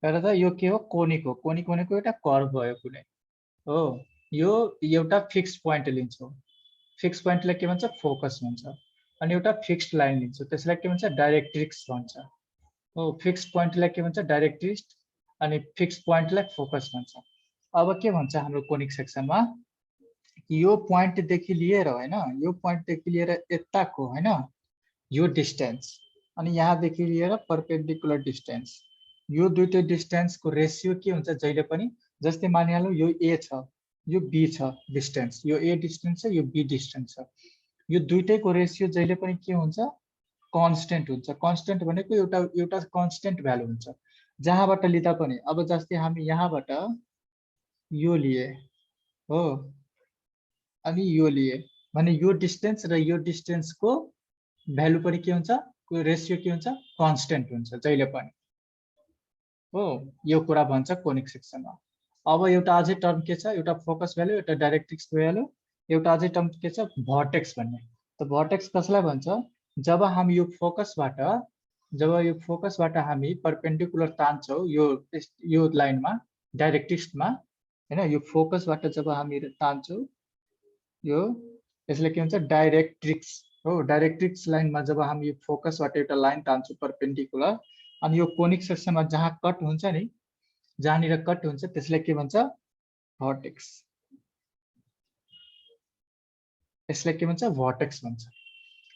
तर त यो के हो कोनिक हो कोनिक भनेको एउटा कर्भ भयो कुनै हो यो एउटा फिक्स पोइन्ट लिन्छौ फिक्स पोइन्टलाई के भन्छ फोकस भन्छ अनि एउटा फिक्स्ड लाइन लिन्छौ त्यसलाई के भन्छ डाइरेक्ट्रिक्स भन्छ हो फिक्स पोइन्टलाई के भन्छ डाइरेक्ट्रिक्स अनि फिक्स पोइन्टलाई फोकस भन्छ अब के भन्छ हाम्रो कोनिक सेक्सनमा यो पोइन्टदेखि लिएर हैन यो पोइन्टदेखि लिएर यताको हैन यो डिस्टेन्स अनि यहाँदेखि लिएर परपेन्डिकुलर डिस्टेन्स यो दुईटै डिस्टेन्सको रेसियो के हुन्छ जहिले पनि जस्तै मानिहालौँ यो ए छ यो बी छ डिस्टेन्स यो ए डिस्टेन्स छ यो बी डिस्टेन्स छ यो दुईटैको रेसियो जहिले पनि के हुन्छ कन्स्टेन्ट हुन्छ कन्स्टेन्ट भनेको एउटा एउटा कन्स्टेन्ट भ्यालु हुन्छ जहाँबाट लिँदा पनि अब जस्तै हामी यहाँबाट यो लिए हो अनि यो लिए भने यो डिस्टेन्स र यो डिस्टेन्सको भ्यालु पनि के हुन्छ रेसियो के हुन्छ कन्स्टेन्ट हुन्छ जहिले पनि हो यो कुरा भन्छ कोनिक सेक्सनमा अब एउटा अझै टर्म के छ एउटा फोकस भ्यालु एउटा डाइरेक्ट्रिक्स भ्यालु एउटा अझै टर्म के छ भर्टेक्स भन्ने त भर्टेक्स कसलाई भन्छ जब हामी यो फोकसबाट हामी परपेन्डिकुलर तान्छौँ यो लाइनमा डाइरेक्ट्रिक्समा हैन यो फोकसबाट जब हामी तान्छौँ यो यसले के भन्छ डाइरेक्ट्रिक्स हो डाइरेक्ट्रिक्स लाइनमा जब हामी यो फोकसबाट एउटा लाइन तान्छौँ परपेन्डिकुलर अनि यो कोनिक सेक्सनमा जहाँ कट हुन्छ नि जहाँनिर कट हुन्छ त्यसलाई के भन्छ भर्टेक्स यसलाई के भन्छ भर्टेक्स भन्छ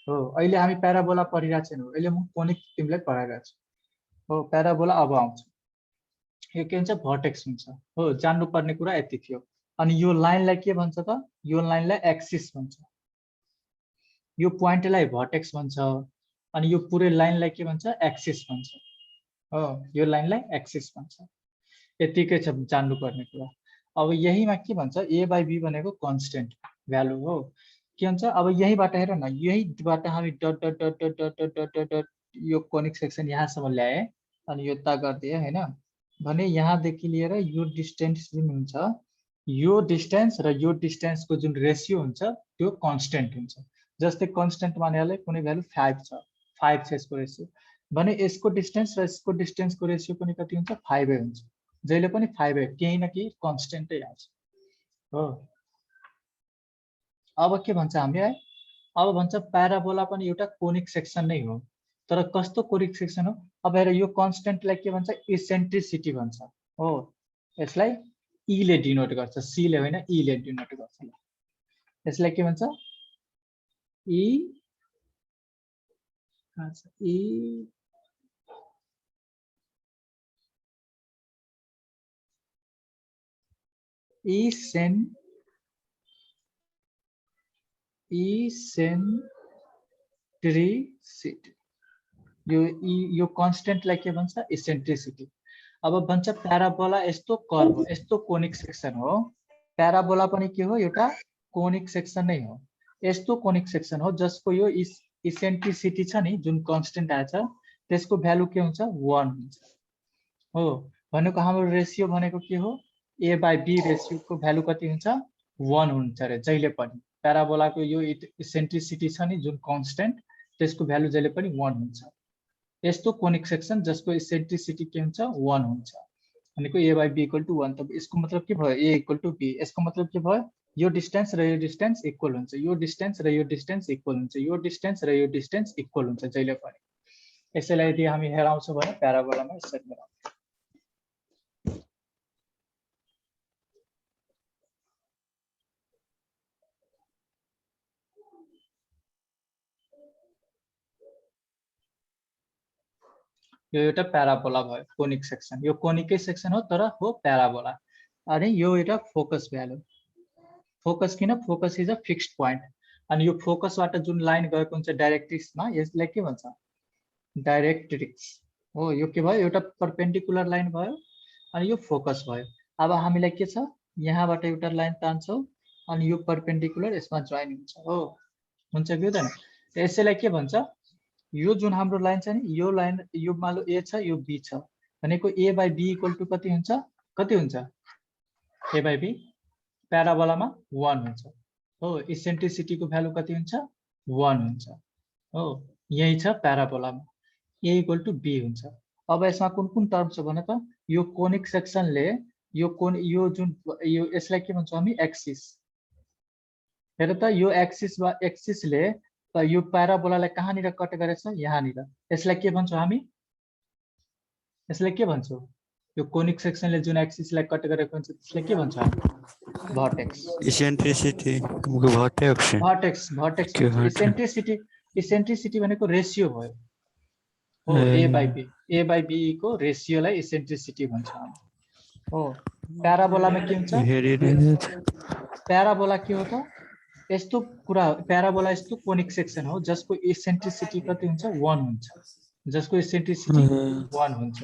हो अहिले हामी प्याराबोला पढिरहेको छैनौँ अहिले म कोनिक तिमीलाई पढाइरहेको छु हो प्याराबोला अब आउँछ यो के भन्छ भर्टेक्स हुन्छ हो जान्नुपर्ने कुरा यति थियो अनि यो लाइनलाई के भन्छ त यो लाइनलाई एक्सिस भन्छ यो पोइन्टलाई भर्टेक्स भन्छ अनि यो पुरै लाइनलाई के भन्छ एक्सिस भन्छ हो यो लाइनलाई एक्सिस भन्छ यतिकै छ जान्नुपर्ने कुरा अब यहीमा के भन्छ a बाई b भनेको कन्स्टेन्ट भ्यालु हो के भन्छ अब यहीबाट हेर न यहीबाट हामी dot dot dot dot dot dot dot dot यो कोनिक सेक्सन यहाँसम्म ल्याए अनि यो ता गरिदिए हैन भने यहाँदेखि लिएर यो डिस्टेन्स जुन हुन्छ यो डिस्टेन्स र यो डिस्टेन्सको जुन रेसियो हुन्छ त्यो कन्स्टेन्ट हुन्छ जस्तै कन्स्टेन्ट मानेले कुनै भ्यालु 5 छ 5 छ यसको रेसियो भने यसको डिस्टेन्स र यसको डिस्टेन्सको रेसियो पनि कति हुन्छ 5 हुन्छ जहिले पनि 5 केही न केही कन्स्टेन्टै आउँछ हो अब के भन्छ हामीलाई अब भन्छ प्याराबोला पनि एउटा कोनिक सेक्सन नै हो तर कस्तो कोनिक सेक्सन हो अब हेर यो कन्स्टेन्टलाई के भन्छ इसेन्ट्रिसिटी भन्छ हो यसलाई ई ले डिनोट गर्छ सी ले होइन ई ले डिनोट गर्छ यसलाई के भन्छ ई ई इसेन्ट्रिसिटी यो कन्स्टेन्टलाई के भन्छ इसेन्ट्रिसिटी अब भन्छ प्याराबोला यस्तो कर्व यस्तो कोनिक सेक्सन हो प्याराबोला पनि के हो एउटा कोनिक सेक्सन नै हो यस्तो कोनिक सेक्सन हो जसको यो इसेन्ट्रिसिटी छ नि जुन कन्स्टेन्ट आएछ त्यसको भ्यालु के हुन्छ 1 हुन्छ हो भनेको हाम्रो रेसियो भनेको के हो a बाई b रेसियोको भ्यालु कति हुन्छ 1 हुन्छ रे जहिले पनि प्याराबोलाको यो इसेन्ट्रिसिटी छ नि जुन कन्स्टेन्ट त्यसको भ्यालु जहिले पनि 1 हुन्छ यस्तो कोनिक सेक्सन जसको इसेन्ट्रिसिटी के हुन्छ 1 हुन्छ भनेको a by b equal to 1 तब यसको मतलब के भयो a इक्वल टु b यसको मतलब के भयो यो डिस्टेन्स र यो डिस्टेन्स इक्वल हुन्छ यो डिस्टेन्स र यो डिस्टेन्स इक्वल हुन्छ यो डिस्टेन्स र यो डिस्टेन्स इक्वल हुन्छ जहिले पनि यसैलाई यदि हामी हेराउँछौँ भने प्याराबोलामा यसरी हेराउँछौँ यो एउटा प्याराबोला भयो कोनिक सेक्सन यो कोनिकै सेक्सन हो तर हो प्याराबोला अनि यो एउटा फोकस भ्यालु फोकस किन focus is a fixed point अनि यो फोकसबाट जुन लाइन गएको हुन्छ डाइरेक्ट्रिक्समा यसलाई के भन्छ डाइरेक्ट्रिक्स हो यो के भयो एउटा परपेन्डिकुलर लाइन भयो अनि यो फोकस भयो अब हामीलाई के छ यहाँबाट एउटा लाइन तान्छौँ अनि यो परपेन्डिकुलर यसमा जोइन हुन्छ हो हुन्छ कि हुँदैन यसैलाई के भन्छ यो जुन हाम्रो लाइन छ नि यो लाइन यो मालो a छ यो b छ भनेको a by b equal to कति हुन्छ a बाई b प्याराबोलामा 1 हुन्छ हो इसेन्ट्रिसिटीको भ्यालु कति हुन्छ 1 हुन्छ हो यही छ प्याराबोलामा a इक्वल टु b हुन्छ अब यसमा कुन कुन टर्म छ भने त यो कोनिक सेक्सनले यो कोन यो जुन यो यसलाई के भन्छौँ हामी एक्सिस। हेर त यो एक्सिसले त यो प्याराबोलालाई कहाँनिर कट गरेछ यहाँनिर। यसलाई के भन्छौँ हामी? यसलाई के भन्छौँ? यो कोनिक सेक्सनले जुन एक्सिसलाई कट गरेको हुन्छ त्यसलाई के भन्छौँ हामी? भर्टेक्स। इसेंट्रिसिटी भर्टेक्स भर्टेक्स भन्छ। इसेंट्रिसिटी भनेको रेशियो भयो हो, ए बाई बी को रेशियोलाई इसेंट्रिसिटी भन्छ हामी हो। प्याराबोलामा के हुन्छ? प्याराबोला के हो त? यस्तो कुरा, प्याराबोला यस्तो कोनिक सेक्सन हो जसको इसेंट्रिसिटी कति हुन्छ? 1 हुन्छ, जसको इसेंट्रिसिटी 1 हुन्छ।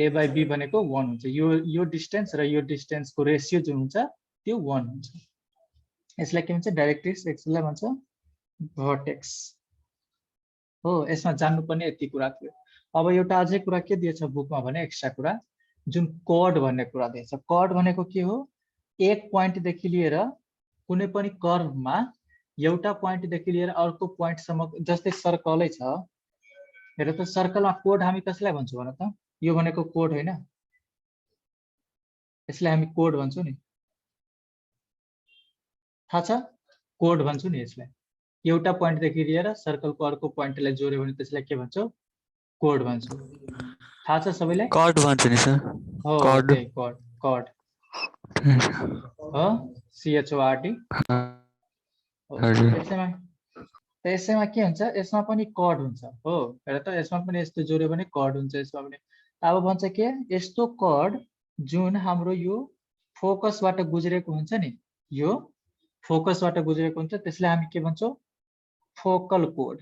ए बाई बी भनेको 1 हुन्छ। यो डिस्टेन्स र यो डिस्टेन्सको रेशियो जुन हुन्छ त्यो 1 हुन्छ। यसलाई के भन्छ? डाइरेक्ट्रिक्स। यसलाई भन्छ भर्टेक्स हो। यसमा जान्नुपर्ने यति कुरा थियो। अब एउटा अझै कुरा के दिएछ बुकमा भने एक्स्ट्रा कुरा, जुन कर्ड भन्ने कुरा दिएछ। कर्ड भनेको के हो? एक पोइन्टदेखि लिएर कुनै पनि कर्वमा एउटा पोइन्टदेखि लिएर अर्को पोइन्टसम्म, जस्तै सर्कलै छ। हेर त सर्कलमा कोड हामी कसलाई भन्छौँ भन त? यो भनेको कोड होइन, यसलाई हामी कोड भन्छौँ नि, थाहा छ? कोड भन्छौँ नि यसलाई। एउटा पोइन्टदेखि लिएर सर्कलको अर्को पोइन्टलाई जोड्यो भने त्यसलाई के भन्छौँ? कोड भन्छौँ। थाहा छ सबैलाई? कर्ड भन्छ नि सर। हो त्यही कोड। कोड हो, CHORD। यसैमा के हुन्छ? यसमा पनि कर्ड हुन्छ हो। हेर त यसमा पनि यस्तो जोड्यो भने कर्ड हुन्छ, यसमा पनि। अब भन्छ के? यस्तो कर्ड जुन हाम्रो यो फोकसबाट गुज्रेको हुन्छ नि, यो फोकसबाट गुज्रेको हुन्छ, त्यसलाई हामी के भन्छौँ? Focal code.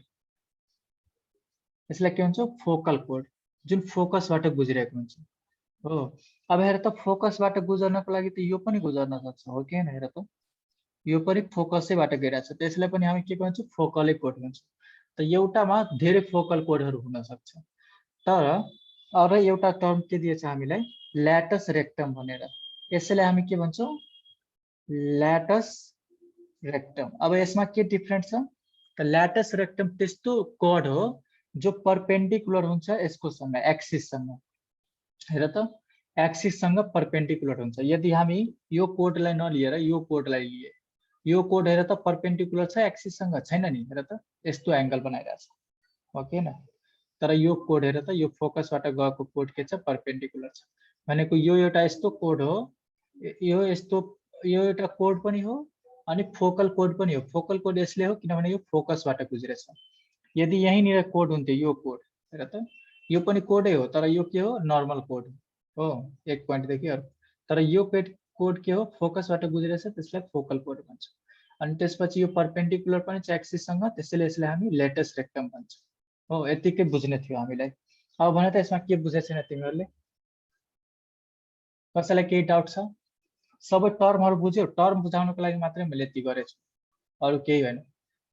यसलाई के भन्छौँ? फोकल कोड, जुन फोकसबाट गुज्रेको हुन्छ हो। अब हेर त फोकसबाट गुजर्नको लागि त यो पनि गुजर्न सक्छ हो कि हैन? हेर त यो पनि फोकसैबाट गइरहेछ, त्यसलाई पनि हामी के भन्छौँ? फोकलै कोड भन्छौँ। त एउटामा धेरै फोकल कोडहरू हुन सक्छ। तर अरू एउटा टर्म के दिएछ हामीलाई? ल्याटस रेक्टम भनेर। यसैलाई हामी के भन्छौँ? ल्याटस रेक्टम। अब यसमा के डिफरेन्ट छ? त ल्याटस रेक्टम त्यस्तो कोड हो जो परपेन्डिकुलर हुन्छ यसको सँग, एक्सिससँग। हेर त एक्सिससँग परपेन्डिकुलर हुन्छ। यदि हामी यो कोडलाई नलिएर यो कोडलाई लिए, यो कोड हेर त परपेन्डिकुलर छ एक्सिससँग? छैन नि। हेर त यस्तो एंगल बनाइरहेछ हो कि हैन? तर यो कोड हेर त, यो फोकसबाट गएको कोड के छ? परपेन्डिकुलर छ। भनेको यो एउटा यस्तो कोड हो, यो एउटा कोड पनि हो अनि फोकल कोड पनि हो। फोकल कोड यसले हो किनभने यो फोकसबाट गुज्रेछ। यदि यहीँनिर कोड हुन्थ्यो यो कोड, हेर त यो पनि कोडै हो, तर यो के हो? नर्मल कोड हो, एक पोइन्टदेखि अर्को। तर यो कोड के हो? फोकसबाट गुज्रेछ, त्यसलाई फोकल कोड भन्छ। अनि त्यसपछि यो परपेन्डिकुलर पनि छ एक्सिससँग, त्यसैले यसलाई हामी ल्याटस रेक्टम भन्छौँ हो। यतिकै बुझ्ने थियो हामीलाई। अब भने त यसमा के बुझेको छैन तिमीहरूले? कसैलाई केही डाउट छ? सबै टर्महरू बुझ्यो? टर्म बुझाउनको लागि मात्रै मैले यति गरेछु, अरू केही होइन।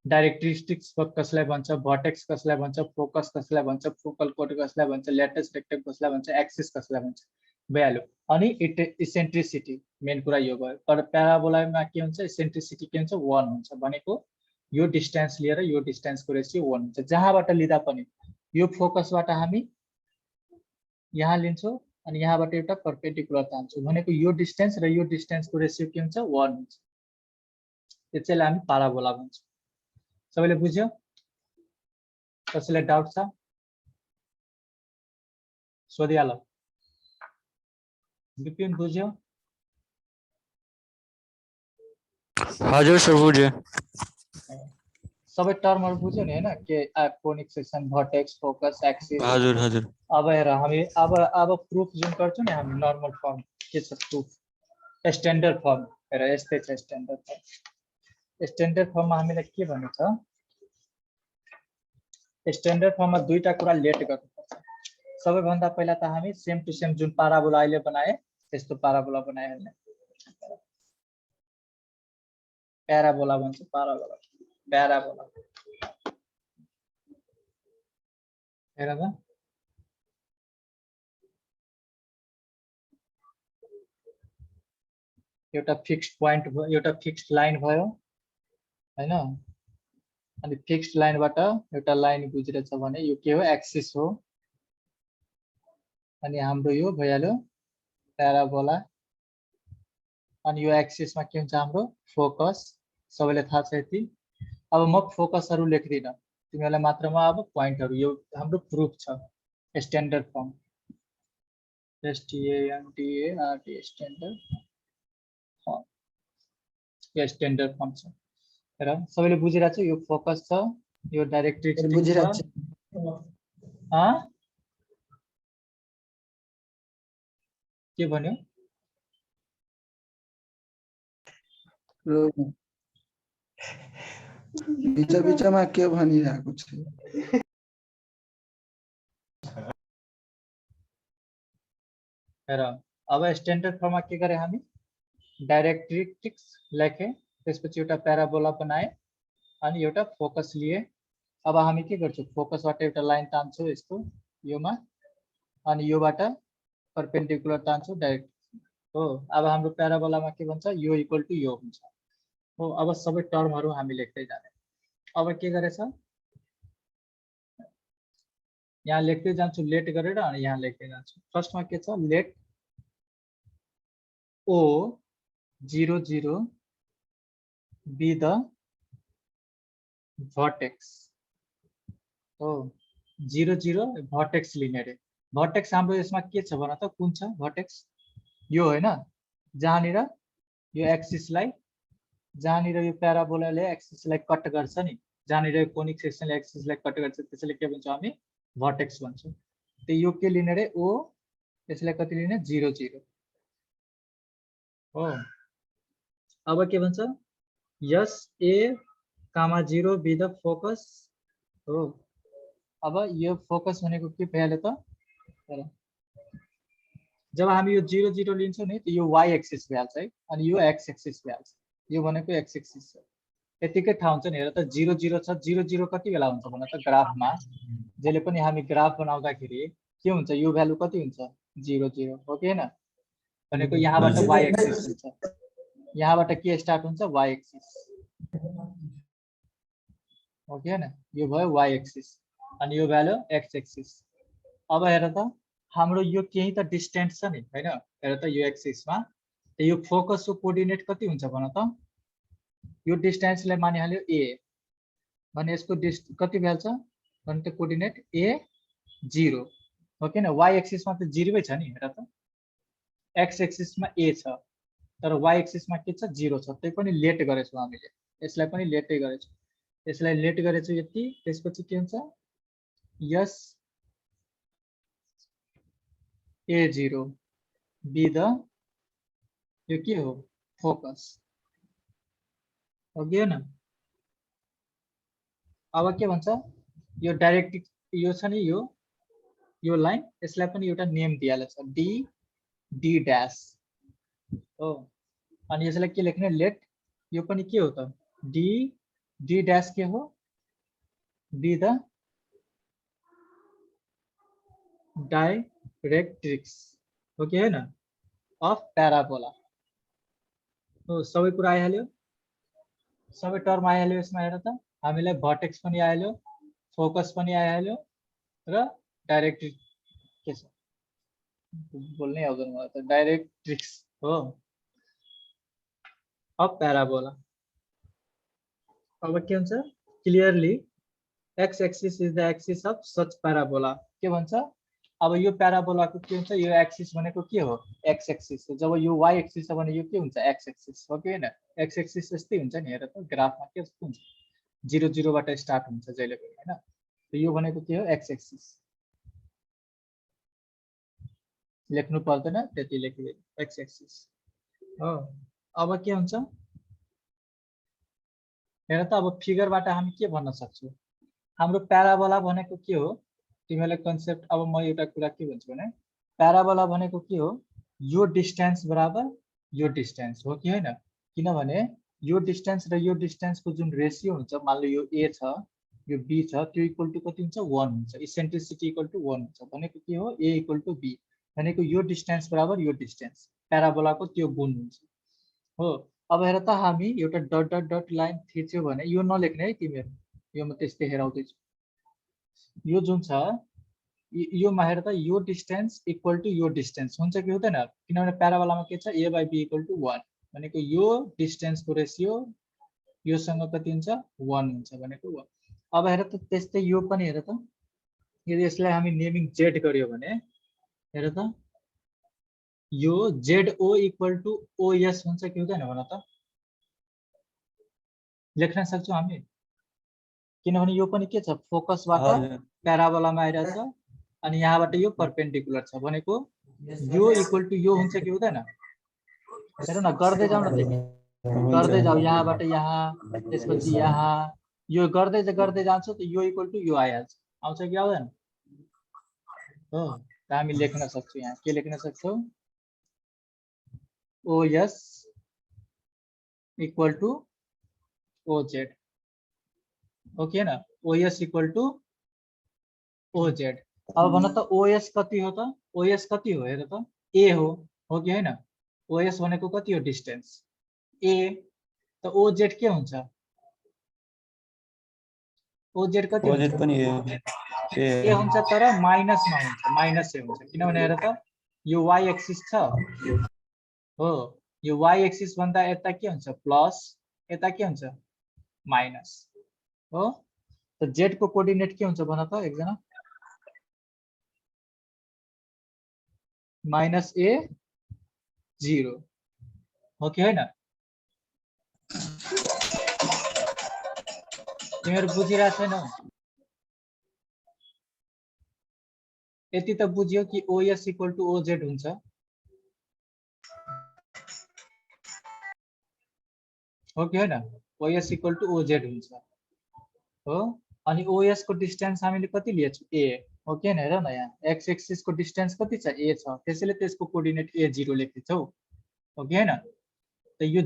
डाइरेक्ट्रिस्टिक्स कसलाई भन्छ, भर्टेक्स कसलाई भन्छ, फोकस कसलाई भन्छ, फोकल कोड कसलाई भन्छ, ल्याटस रेक्टम कसलाई भन्छ, एक्सिस कसलाई भन्छ, भइहाल्यो। अनि इसेंट्रिसिटी मेन कुरा यो भयो। तर प्याराबोलामा के हुन्छ? इसेंट्रिसिटी के हुन्छ? 1 हुन्छ। भनेको यो डिस्टेन्स लिएर यो डिस्टेन्सको रेशियो 1 हुन्छ। जहाँबाट लिँदा पनि यो फोकसबाट हामी यहाँ लिन्छौँ अनि यहाँबाट एउटा परपेन्डिकुलर तान्छौँ, भनेको यो डिस्टेन्स र यो डिस्टेन्सको रेशियो के हुन्छ? 1 हुन्छ। त्यसैलाई हामी प्याराबोला भन्छौँ। सबैले बुझ्यो? कसैलाई डाउट छ? सोधिहाल। विपिन बुझ्यो? हजुर सर बुझ्यो। सबै टर्महरू बुझ्यो नि हैन? के conic section, vertex, focus, axis. हजुर हजुर। अब हेर हामी अब प्रुफ जुन गर्छौँ नि हामी, नर्मल फर्म के छ? Proof standard form. हेर यस्तै छ स्ट्यान्डर्ड फर्म। स्ट्यान्डर्ड फर्ममा हामीलाई के भनेको छ? स्ट्यान्डर्ड फर्ममा दुईटा कुरा लेट गर्नुपर्छ। सबैभन्दा पहिला त हामी सेम टु सेम जुन प्याराबोला अहिले बनाए त्यस्तो प्याराबोला बनाइहाल्ने। प्याराबोला भन्छ, प्याराबोला हेर त एउटा फिक्स्ड पोइन्ट भयो, एउटा फिक्स्ड लाइन भयो हैन? अनि फिक्स्ड लाइनबाट एउटा लाइन गुज्रेछ भने यो के हो? एक्सिस हो। अनि हाम्रो यो भइहाल्यो प्याराबोला अनि यो एक्सिसमा के हुन्छ हाम्रो फोकस सबैले थाहा छ यति अब म फोकसहरु लेख्दिन तिमीहरुलाई मात्र म अब प्वाइन्टहरु यो हाम्रो प्रुफ छ standard form STANDARD standard form यो स्ट्यान्डर्ड फर्म छ र सबैले बुझिरहेछ यो फोकस छ यो डाइरेक्ट्रिक्स बुझिरहेछ ह के भन्यो बिचमा के भनिरहेको छ र अब स्ट्यान्डर्ड फर्ममा के गरे हामी डाइरेक्ट्रिक्स लेखे त्यसपछि एउटा प्याराबोला बनाए अनि एउटा फोकस लिए अब हामी के गर्छौं फोकसबाट एउटा लाइन तान्छौं यस्तो योमा अनि योबाट परपेन्डिकुलर तान्छौं डाइरेक्ट हो अब हाम्रो प्याराबोलामा के भन्छ यो इक्वल टु यो हुन्छ हो अब सबै टर्महरु हामी लेख्दै जाने अब के गरेछ यहाँ लेख्दै जान्छु लेट गरेर अनि यहाँ लेख्दै जान्छु फर्स्टमा के छ late O 00 be the vertex हो 00 vertex लिने रे vertex हाम्रो यसमा के छ भन त कुन छ vertex यो हैन जहाँनिर यो एक्सिसलाई जहाँनिर यो प्याराबोलाले एक्सिसलाई कट गर्छ नि जहाँनिर कोनिक सेक्सनले एक्सिसलाई कट गर्छ त्यसैले के भन्छौं हामी vertex भन्छौं त यो के लिने रे O त्यसलाई कति लिने 00 हो अब के भन्छ यस A, 0 बी द फोकस हो अब यो फोकस भनेको के भइहाल्यो त जब हामी यो 00 लिन्छौं नि त यो y एक्सिस भइहाल्छ है अनि यो x एक्सिस भइहाल्छ यो भनेको x एक्सिस हो यतिकै थाहा हुन्छ नि हेर त 00 छ 00 कति बेला हुन्छ भन त ग्राफमा जहिले पनि हामी ग्राफ बनाउँदाखेरि के हुन्छ यो भ्यालु कति हुन्छ 00 हो कि हैन भनेको यहाँबाट y एक्सिस हुन्छ यहाँबाट के स्टार्ट हुन्छ y एक्सिस हो कि हैन यो भयो y एक्सिस अनि यो भ्यालु x एक्सिस अब हेर त हाम्रो यो केही त डिस्टेन्स छ नि हैन हेर त यो एक्सिसमा त यो फोकसको कोअर्डिनेट कति हुन्छ भन त यो डिस्टेन्सलाई मानिहाल्यो a भने यसको कति भ्याल्छ भने त कोअर्डिनेट a 0 हो कि हैन y एक्सिसमा त 0 छ नि हेर त x एक्सिसमा a छ तर y एक्सिसमा के छ 0 छ त्यही पनि लेट गरेछौं हामीले यसलाई पनि लेटै गरेछौं यसलाई लेट गरेछौं यति त्यसपछि के हुन्छ यस A0 be the यो के हो फोकस हो कि हैन अब के भन्छ यो डाइरेक्ट यो छ नि यो लाइन यसलाई पनि एउटा नेम दिइहाल्छ d डैश हो अनि यसलाई के लेख्ने लेट यो पनि के हो त d डैश के हो be the डाइरेक्ट्रिक्स हो कि हैन अफ प्याराबोला हो सबै कुरा आइहाल्यो सबै टर्म आइहाल्यो यसमा हेर त हामीलाई भर्टेक्स पनि आइहाल्यो फोकस पनि आइहाल्यो र डाइरेक्ट्रिक्स के छ बोल्नै आउँदैन मलाई त डाइरेक्ट्रिक्स हो अफ प्याराबोला अब के हुन्छ clearly x axis is the axis of such parabola के भन्छ अब यो प्याराबोलाको के हुन्छ यो एक्सिस भनेको के हो x एक्सिस हो जब यो y एक्सिस छ भने यो के हुन्छ x एक्सिस हो कि हैन x एक्सिस जस्तै हुन्छ नि हेर त ग्राफमा के जस्तो हुन्छ 0 0 बाट स्टार्ट हुन्छ जहिले पनि हैन त यो भनेको के हो x एक्सिस लेख्नु पर्दैन त्यति लेखिदिनु x एक्सिस हो अब के हुन्छ हेर त अब फिगरबाट हामी के भन्न सक्छौं हाम्रो प्याराबोला भनेको के हो तिमीलाई कन्सेप्ट अब म एउटा कुरा के भन्छु भने प्याराबोला भनेको के हो यो डिस्टेन्स बराबर यो डिस्टेन्स हो कि हैन किनभने यो डिस्टेन्स र यो डिस्टेन्सको जुन रेशियो हुन्छ मान लो यो a छ यो b छ त्यो इक्वल टु कति हुन्छ 1 हुन्छ इसेन्ट्रिसिटी इक्वल टु 1 हुन्छ भनेको के हो a इक्वल टु b भनेको यो डिस्टेन्स बराबर यो डिस्टेन्स प्याराबोलाको त्यो गुण हुन्छ हो अब हेर त हामी एउटा डट डट डट लाइन खिच्यो भने यो नलेख्ने है तिमीहरु यो म त्यस्तै हेराउँदै छु यो जुन छ योमा हेर त यो डिस्टेन्स इक्वल टु यो डिस्टेन्स हुन्छ कि हुँदैन किनभने प्याराबोलामा के छ a / b = 1 भनेको यो डिस्टेन्सको रेशियो योसँग कति हुन्छ 1 हुन्छ भनेको 1 अब हेर त त्यस्तै यो पनि हेर त यदि यसलाई हामी नेमिङ z गर्यो भने हेर त यो ZO = OS हुन्छ कि हुँदैन भन त लेख्न सक्छौँ हामी किनभने यो पनि के छ फोकसबाट हजुर प्याराबोलामा आइरहेछ अनि यहाँबाट यो परपेन्डिकुलर छ भनेको यो इक्वल टु यो हुन्छ कि हुँदैन हेर न गर्दै जाऊ न तिमी गर्दै जाऊ यहाँबाट यहाँ त्यसपछि यहाँ यो गर्दै जान्छ त यो इक्वल टु यो आइहाल्छ आउँछ कि आउँदैन हो त हामी लेख्न सक्छौँ यहाँ के लेख्न सक्छौँ OS = OZ ओके न OS = OZ अब भन त OS कति हो त OS कति हो हेर त a हो कि हैन OS भनेको कति हो डिस्टेन्स a त OZ के हुन्छ OZ कति हुन्छ ओजेड पनि a हुन्छ तर माइनसमा हुन्छ माइनस a हुन्छ किनभने हेर त यो y एक्सिस छ हो यो y एक्सिस भन्दा यता के हुन्छ प्लस यता के हुन्छ माइनस हो त z को कोअर्डिनेट के हुन्छ भन त एकजना -a 0 हो कि हैन तिमीहरु बुझिरा छैनौ यति त बुझ्यो कि OS = OZ हुन्छ हो कि हैन OS = OZ हुन्छ हो अनि OS को डिस्टेन्स हामीले कति लिएछौँ a हो कि हैन हेर न यहाँ x एक्सिस को डिस्टेन्स कति छ a छ त्यसैले त्यसको कोअर्डिनेट a0 लेखेछौ हो कि हैन त यो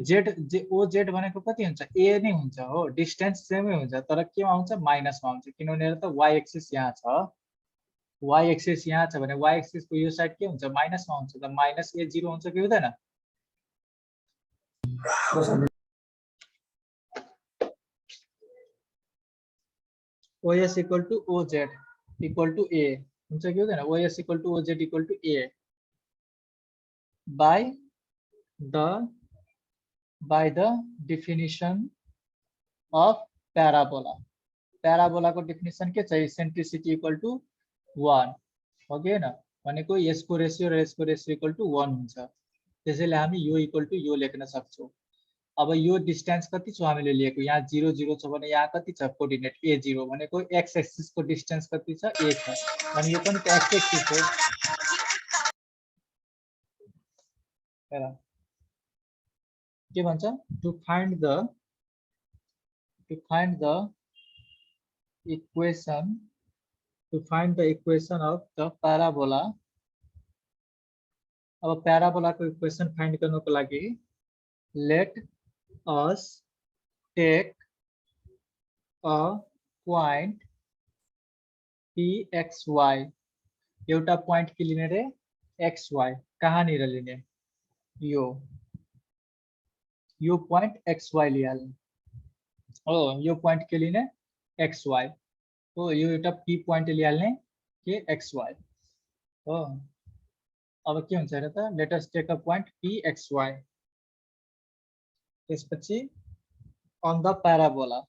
OZ भनेको कति हुन्छ a नै हुन्छ हो डिस्टेन्स सेमै हुन्छ तर केमा आउँछ माइनसमा आउँछ किनभने हेर त y एक्सिस यहाँ छ y एक्सिस यहाँ छ भने y एक्सिस को यो साइड के हुन्छ माइनसमा हुन्छ त -a0 हुन्छ कि हुँदैन OS = OZ = a हुन्छ कि हुँदैन OS = OZ = a by the definition of parabola parabola को डेफिनेसन के छ इसेन्ट्रिसिटी = 1 हो कि हैन भनेको यसको रेशियो र यसको रेशियो = 1 हुन्छ त्यसैले हामी यो इक्वल टु यो लेख्न सक्छौं अब यो डिस्टेन्स कति छ हामीले लिएको यहाँ 0 0 छ भने यहाँ कति छ कोअर्डिनेट a0 भनेको x एक्सिस को डिस्टेन्स कति छ a छ अनि यो पनि त x एक्सिस हो हेर के भन्छ to find the equation of the parabola अब प्याराबोला को इक्वेसन फाइन्ड गर्नको लागि let us take a point pxy एउटा point के लिने रे xy कहाँनिर लिने यो point xy लिहाल्ने हो यो point के लिने xy हो यो एउटा p point लिहाल्ने के xy हो अब के हुन्छ हेर त let us take a point pxy त्यसपछि on the parabola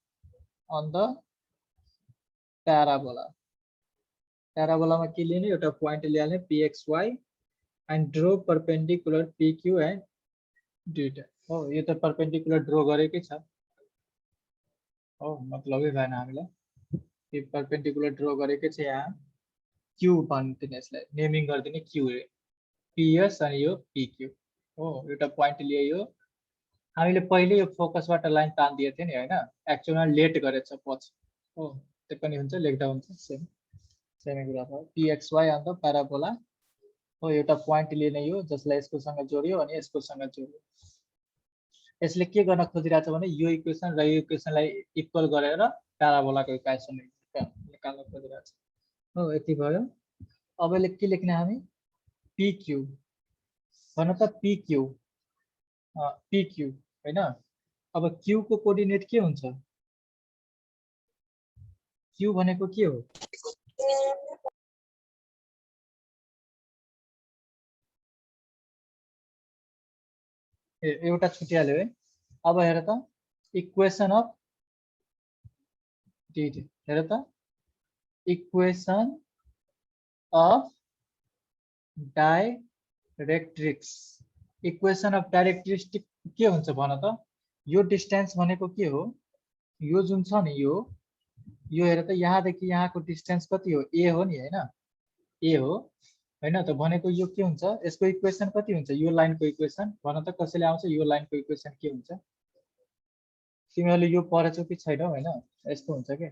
प्याराबोलामा के लिने एउटा point लिहाल्ने pxy and draw perpendicular pq and d हो यो त परपेन्डिकुलर ड्रा गरेकै छ हो मतलबै भएन हामीलाई यो परपेन्डिकुलर ड्रा गरेकै छ यहाँ q भन्दिने यसलाई नेमिङ गर्दिने q रे ps अनि यो pq हो एउटा point लिए यो हामीले पहिले यो फोकसबाट लाइन तान्दिए थियो नि हैन एक्चुअलमा लेट गरेछ पछि हो त्यो पनि हुन्छ लेख्दा हुन्छ सेम कुरा हो pxy अन द प्याराबोला हो एउटा point लिने यो जसलाई यसको सँग जोड्यो अनि यसको सँग जोड्यो यसले के गर्न खोजिरहेछ भने यो इक्वेसन र यो इक्वेसनलाई इक्वल गरेर प्याराबोलाको इक्वेसन निकाल्न खोजिरहेछ हो यति भयो अब यसले के लेख्ने हामी pq भन त pq हैन अब q को कोअर्डिनेट के हुन्छ q भनेको के हो एउटा छुटिहाल्यो है। अब हेर त इक्वेसन अफ हेर त इक्वेसन अफ डाइरेक्ट्रिक्स। इक्वेसन अफ डाइरेक्ट्रिक्स के हुन्छ भन त। यो डिस्टेन्स भनेको के हो, यो जुन छ नि यो हेर त यहाँदेखि यहाँको डिस्टेन्स कति हो, ए हो नि हैन, ए हो हैन त। भनेको यो के हुन्छ, यसको इक्वेसन कति हुन्छ, यो लाइनको इक्वेसन भन त कसैले आउँछ, यो लाइनको इक्वेसन के हुन्छ। तिमीहरूले यो पढेछौ कि छैनौ हैन, यस्तो हुन्छ के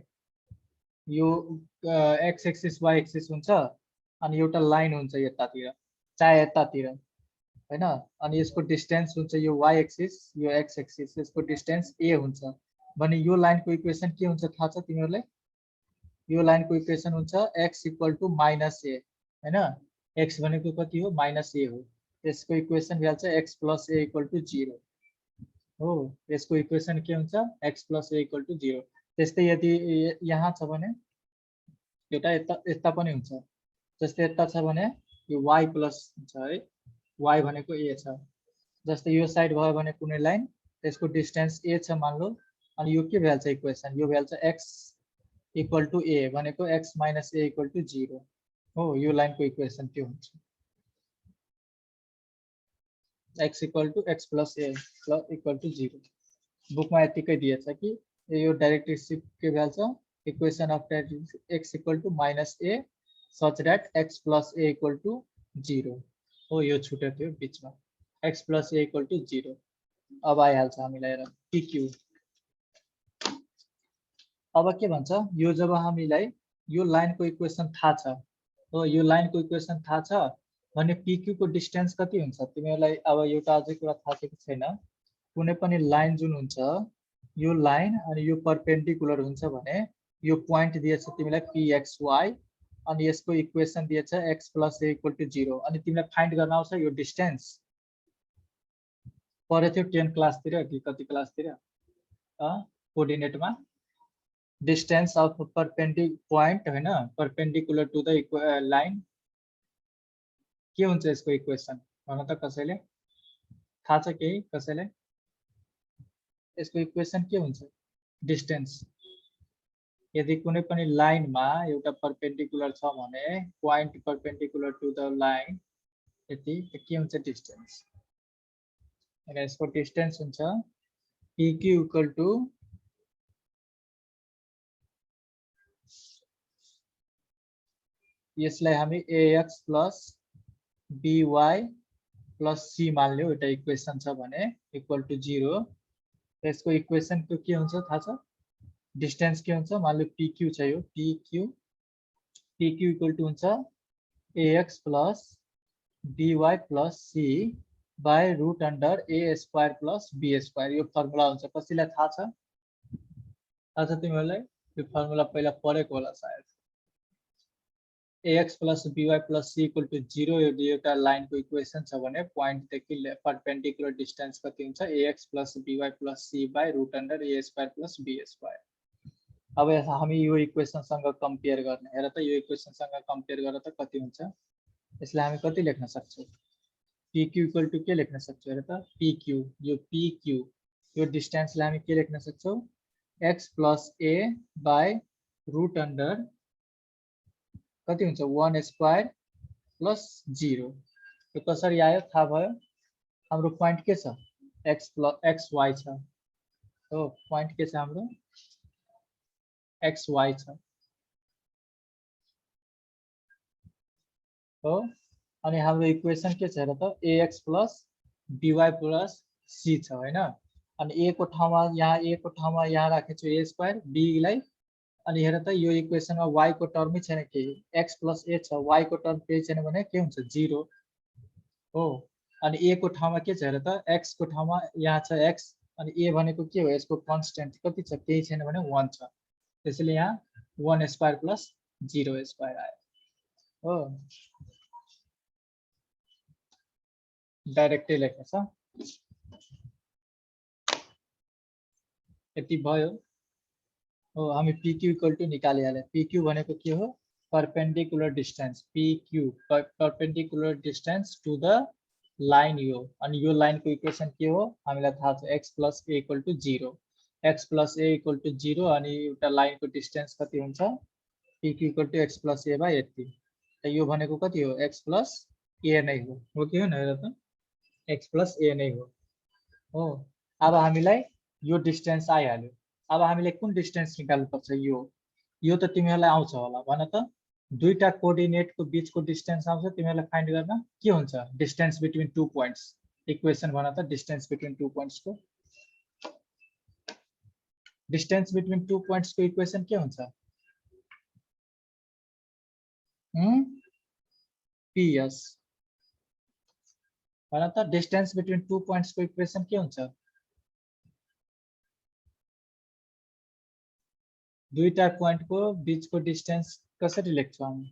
यो एक्स एक्सिस वाइ एक्सिस हुन्छ अनि एउटा लाइन हुन्छ यतातिर चाहे यतातिर हैन, अनि यसको डिस्टेन्स हुन्छ यो वाइ एक्सिस यो एक्स एक्सिस, यसको डिस्टेन्स ए हुन्छ भने यो लाइनको इक्वेसन के हुन्छ थाहा छ तिमीहरूलाई। यो लाइनको इक्वेसन हुन्छ एक्स इक्वल टु माइनस ए हैन, एक्स भनेको कति हो माइनस ए हो, यसको इक्वेसन भइहाल्छ x plus a equal to 0 हो। यसको इक्वेसन के हुन्छ x plus a equal to 0। त्यस्तै यदि यहाँ छ भने एउटा यता पनि हुन्छ, जस्तै यता छ भने यो वाइ प्लस हुन्छ है, वाइ भनेको ए छ। जस्तै यो साइड भयो भने कुनै लाइन त्यसको डिस्टेन्स ए छ मान लो, अनि यो के भइहाल्छ इक्वेसन, यो भइहाल्छ एक्स इक्वल टु ए भनेको x minus a equal to 0 हो। यो लाइनको इक्वेसन त्यो हुन्छ x equal to x plus a equal to 0। बुकमा यतिकै दिएछ कि यो डाइरेक्ट्रिक्स के भइहाल्छ equation of directrix x equal to minus a such that x plus a equal to 0 हो। यो छुटेको थियो बिचमा x plus a equal to 0। अब आइहाल्छ हामीलाई हेर पिक्यू। अब के भन्छ, यो जब हामीलाई यो लाइनको इक्वेसन थाहा छ हो, यो लाइनको इक्वेसन थाहा छ भने पिक्यू को डिस्टेन्स कति हुन्छ तिमीहरूलाई। अब एउटा अझै कुरा थाहा छ कि छैन, कुनै पनि लाइन जुन हुन्छ यो लाइन अनि यो परपेन्डिकुलर हुन्छ भने यो पोइन्ट दिएछ तिमीलाई pxy अनि यसको इक्वेसन दिएछ x plus a equal to 0 अनि तिमीलाई फाइन्ड गर्न आउँछ यो डिस्टेन्स। पढेको थियो 10 क्लासतिर कि कति क्लासतिर कोअर्डिनेटमा डिस्टेन्स अफ पॉइंट हैन परपेन्डिकुलर टु द लाइन के हुन्छ यसको इक्वेसन भन त कसैले थाहा छ केही कसैले। यसको इक्वेसन के हुन्छ डिस्टेन्स, यदि कुनै पनि लाइनमा एउटा परपेन्डिकुलर छ भने point perpendicular to the line यति के हुन्छ डिस्टेन्स। यसको डिस्टेन्स हुन्छ PQ इक्वल टु यसलाई हामी AX plus BY plus C मान लियो, एउटा इक्वेसन छ भने इक्वल टु 0। यसको इक्वेसन के हुन्छ थाहा छ, डिस्टेन्स के हुन्छ मान लो PQ छ यो PQ इक्वल टु हुन्छ AX plus BY plus C by root under A square plus B square. यो फर्मुला हुन्छ, कसैलाई थाहा छ तिमीहरूलाई, यो फर्मुला पहिला पढेको होला सायद। AX plus BY plus C equal to 0 यदि एउटा लाइनको इक्वेसन छ भने पोइन्टदेखि परपेन्डिकुलर डिस्टेन्स कति हुन्छ AX plus BY plus C by root under A square plus B square. अब हामी यो इक्वेसनसँग कम्पेयर गर्ने, हेर त यो इक्वेसनसँग कम्पेयर गरेर त कति हुन्छ। यसलाई हामी कति लेख्न सक्छौँ PQ इक्वल टु के लेख्न सक्छौँ हेर त PQ, यो PQ यो डिस्टेन्सलाई हामी के लेख्न सक्छौँ x plus A by root under कति हुन्छ 1 स्क्वायर प्लस 0। यो कसरी आयो थाहा भयो, हाम्रो पोइन्ट के छ x प्लस xy छ हो, पोइन्ट के छ हाम्रो xy छ हो। अनि हाम्रो इक्वेसन के छ हेर त AX plus BY plus C छ हैन, अनि A को ठाउँमा यहाँ A को ठाउँमा यहाँ राखेछु A स्क्वायर B लाई, अनि हेर त यो इक्वेसनमा y को टर्मै छैन केही, x प्लस A छ, y को टर्म केही छैन भने के हुन्छ 0 हो। अनि A को ठाउँमा के छ हेर त x को ठाउँमा यहाँ छ x अनि A भनेको के हो यसको कन्स्टेन्ट कति छ केही छैन भने 1 छ, त्यसैले यहाँ 1 स्क्वायर प्लस 0 स्क्वायर आयो हो। डाइरेक्टै लेख्छ यति भयो हो। हामी PQ इक्वल टु निकालिहाल्यो, PQ भनेको के हो perpendicular distance, PQ perpendicular distance to the line यो अनि यो लाइनको इक्वेसन के हो हामीलाई थाहा छ x + a = 0 x + a = 0 अनि एउटा लाइनको डिस्टेन्स कति हुन्छ pq = x + a / यति त यो भनेको कति हो x + a नै हो कि होइन हेर त x + a नै हो अब हामीलाई यो डिस्टेन्स आइहाल्यो अब हामीले कुन डिस्टेन्स निकाल्नुपर्छ यो त तिमीहरूलाई आउँछ होला भन त दुईटा कोअर्डिनेटको बीचको डिस्टेन्स आउँछ तिमीहरूलाई फाइन्ड गर्न के हुन्छ distance between two points equation भन त डिस्टेन्स बिट्विन टु पोइन्ट्सको डिस्टेन्स बिट्विन टु पोइन्ट्सको इक्वेसन के हुन्छ PS भन त डिस्टेन्स बिट्विन टु पोइन्ट्सको इक्वेसन के हुन्छ दुईटा पोइन्टको बीचको डिस्टेन्स कसरी लेख्छौँ हामी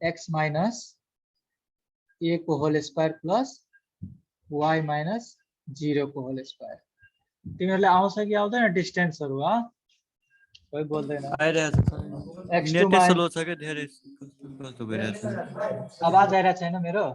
√x - a को होल स्क्वायर प्लस y - 0 को होल स्क्वायर तिमीहरूलाई आउँछ कि आउँदैन डिस्टेन्सहरु कोही बोल्दैन आइरहेछ नेटै स्लो छ के धेरै कस्तो भइरहेछ आवाज आइरहेको छैन मेरो